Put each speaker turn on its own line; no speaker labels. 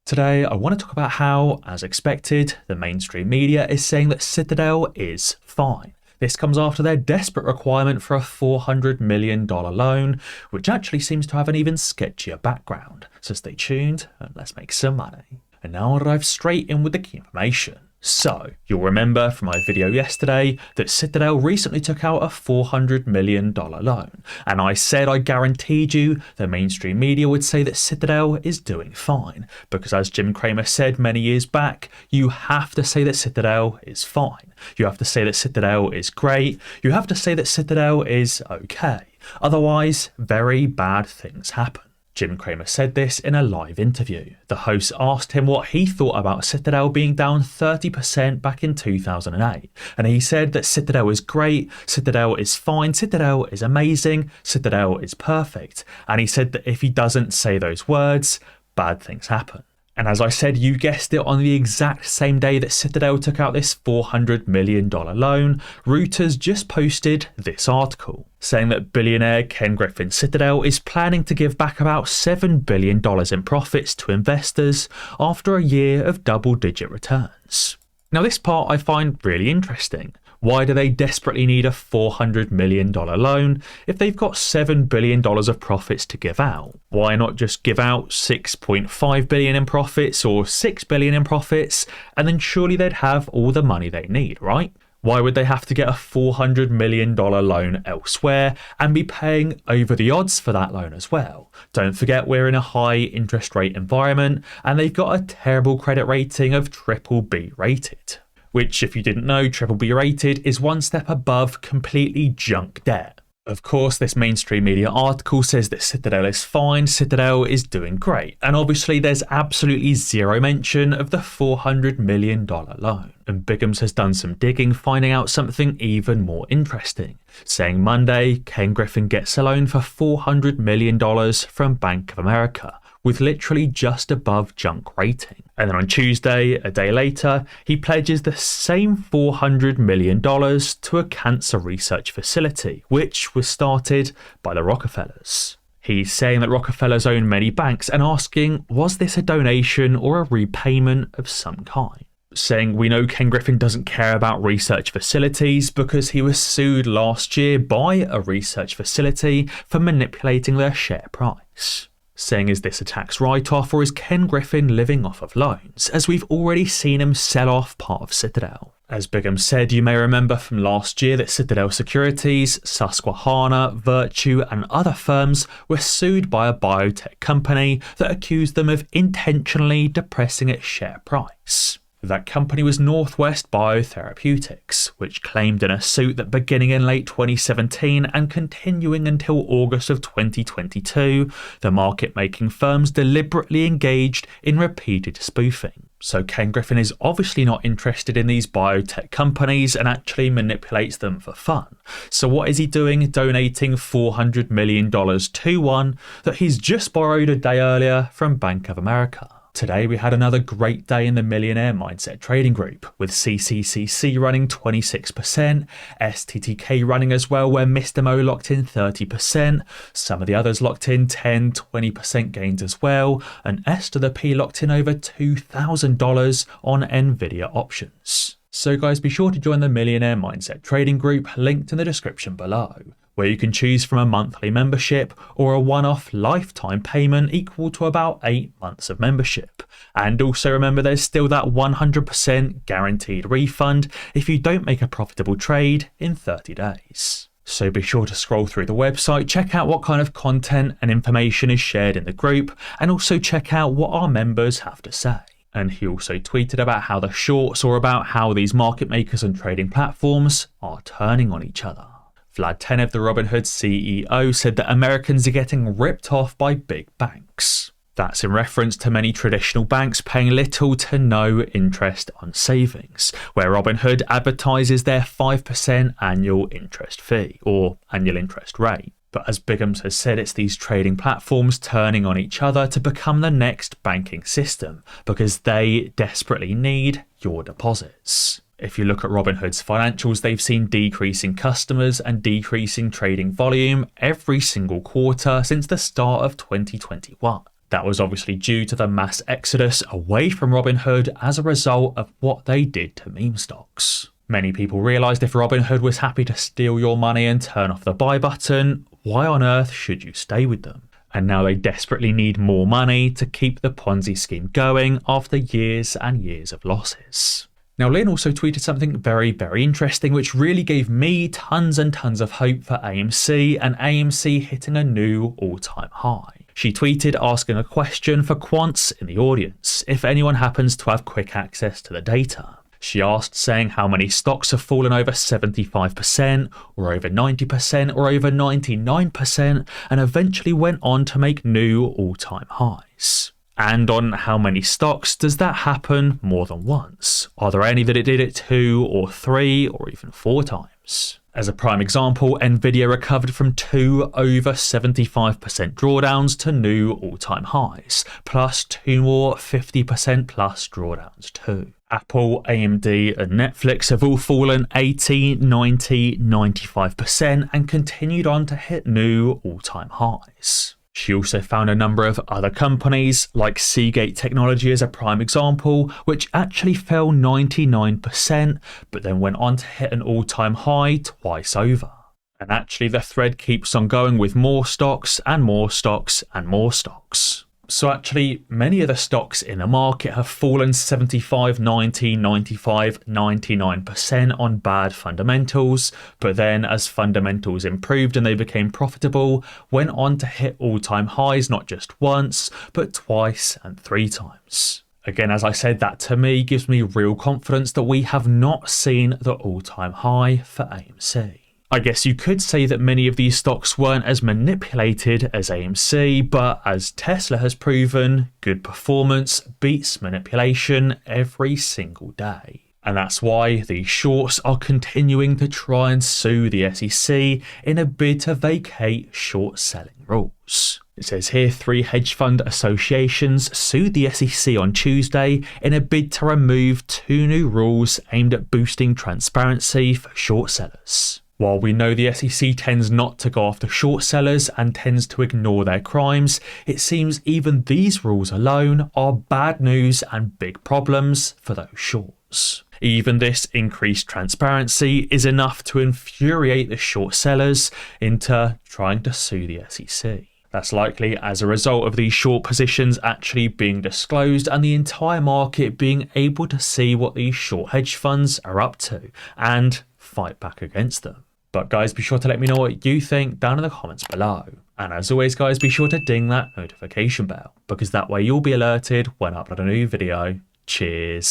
Today, I want to talk about how, as expected, the mainstream media is saying that Citadel is fine. This comes after their desperate requirement for a $400 million loan, which actually seems to have an even sketchier background. So stay tuned and let's make some money. And now I'll dive straight in with the key information. So, you'll remember from my video yesterday that Citadel recently took out a $400 million loan, and I said I guaranteed you the mainstream media would say that Citadel is doing fine, because as Jim Cramer said many years back, you have to say that Citadel is fine. You have to say that Citadel is great. You have to say that Citadel is okay. Otherwise, very bad things happen. Jim Cramer said this in a live interview. The host asked him what he thought about Citadel being down 30% back in 2008. And he said that Citadel is great, Citadel is fine, Citadel is amazing, Citadel is perfect. And he said that if he doesn't say those words, bad things happen. And as I said, you guessed it, on the exact same day that Citadel took out this $400 million loan, Reuters just posted this article, saying that billionaire Ken Griffin Citadel is planning to give back about $7 billion in profits to investors after a year of double-digit returns. Now this part I find really interesting. Why do they desperately need a $400 million loan if they've got $7 billion of profits to give out? Why not just give out $6.5 billion in profits or $6 billion in profits, and then surely they'd have all the money they need, right? Why would they have to get a $400 million loan elsewhere and be paying over the odds for that loan as well? Don't forget we're in a high interest rate environment and they've got a terrible credit rating of BBB rated. Which, if you didn't know, BBB rated is one step above completely junk debt. Of course, this mainstream media article says that Citadel is fine, Citadel is doing great, and obviously there's absolutely zero mention of the $400 million loan. And Biggums has done some digging, finding out something even more interesting, saying Monday, Ken Griffin gets a loan for $400 million from Bank of America, with literally just above junk rating. And then on Tuesday, a day later, he pledges the same $400 million to a cancer research facility, which was started by the Rockefellers. He's saying that Rockefellers own many banks and asking, was this a donation or a repayment of some kind? Saying we know Ken Griffin doesn't care about research facilities because he was sued last year by a research facility for manipulating their share price. Saying, is this a tax write-off or is Ken Griffin living off of loans, as we've already seen him sell off part of Citadel. As Biggums said, you may remember from last year that Citadel Securities, Susquehanna, Virtue and other firms were sued by a biotech company that accused them of intentionally depressing its share price. That company was Northwest Biotherapeutics, which claimed in a suit that beginning in late 2017 and continuing until August of 2022, the market-making firms deliberately engaged in repeated spoofing. So Ken Griffin is obviously not interested in these biotech companies and actually manipulates them for fun. So what is he doing, donating $400 million to one that he's just borrowed a day earlier from Bank of America? Today we had another great day in the Millionaire Mindset Trading Group, with CCCC running 26%, STTK running as well, where Mr. Mo locked in 30%, some of the others locked in 10-20% gains as well, and S to the P locked in over $2,000 on Nvidia options. So guys, be sure to join the Millionaire Mindset Trading Group, linked in the description below, where you can choose from a monthly membership or a one-off lifetime payment equal to about 8 months of membership. And also remember, there's still that 100% guaranteed refund if you don't make a profitable trade in 30 days. So be sure to scroll through the website, check out what kind of content and information is shared in the group, and also check out what our members have to say. And he also tweeted about how the shorts, or about how these market makers and trading platforms are turning on each other. Vlad Tenev, the Robinhood CEO, said that Americans are getting ripped off by big banks. That's in reference to many traditional banks paying little to no interest on savings, where Robinhood advertises their 5% annual interest fee, or annual interest rate. But as Biggums has said, it's these trading platforms turning on each other to become the next banking system, because they desperately need your deposits. If you look at Robinhood's financials, they've seen decreasing customers and decreasing trading volume every single quarter since the start of 2021. That was obviously due to the mass exodus away from Robinhood as a result of what they did to meme stocks. Many people realised if Robinhood was happy to steal your money and turn off the buy button, why on earth should you stay with them? And now they desperately need more money to keep the Ponzi scheme going after years and years of losses. Now, Lynn also tweeted something very, very interesting, which really gave me tons and tons of hope for AMC and AMC hitting a new all-time high. She tweeted asking a question for quants in the audience, if anyone happens to have quick access to the data. She asked, saying how many stocks have fallen over 75%, or over 90%, or over 99%, and eventually went on to make new all-time highs. And on how many stocks does that happen more than once? Are there any that it did it 2 or 3 or even 4 times? As a prime example, Nvidia recovered from 2 over 75% drawdowns to new all-time highs, plus 2 more 50% plus drawdowns too. Apple, AMD and Netflix have all fallen 80, 90, 95% and continued on to hit new all-time highs. She also found a number of other companies, like Seagate Technology as a prime example, which actually fell 99%, but then went on to hit an all-time high twice over. And actually the thread keeps on going with more stocks and more stocks and more stocks. So actually, many of the stocks in the market have fallen 75, 90, 95, 99% on bad fundamentals, but then as fundamentals improved and they became profitable, went on to hit all-time highs not just once, but twice and 3 times. Again, as I said, that to me gives me real confidence that we have not seen the all-time high for AMC. I guess you could say that many of these stocks weren't as manipulated as AMC, but as Tesla has proven, good performance beats manipulation every single day. And that's why the shorts are continuing to try and sue the SEC in a bid to vacate short selling rules. It says here 3 hedge fund associations sued the SEC on Tuesday in a bid to remove 2 new rules aimed at boosting transparency for short sellers. While we know the SEC tends not to go after short sellers and tends to ignore their crimes, it seems even these rules alone are bad news and big problems for those shorts. Even this increased transparency is enough to infuriate the short sellers into trying to sue the SEC. That's likely as a result of these short positions actually being disclosed and the entire market being able to see what these short hedge funds are up to and fight back against them. But guys, be sure to let me know what you think down in the comments below. And as always guys, be sure to ding that notification bell, because that way you'll be alerted when I upload a new video. Cheers.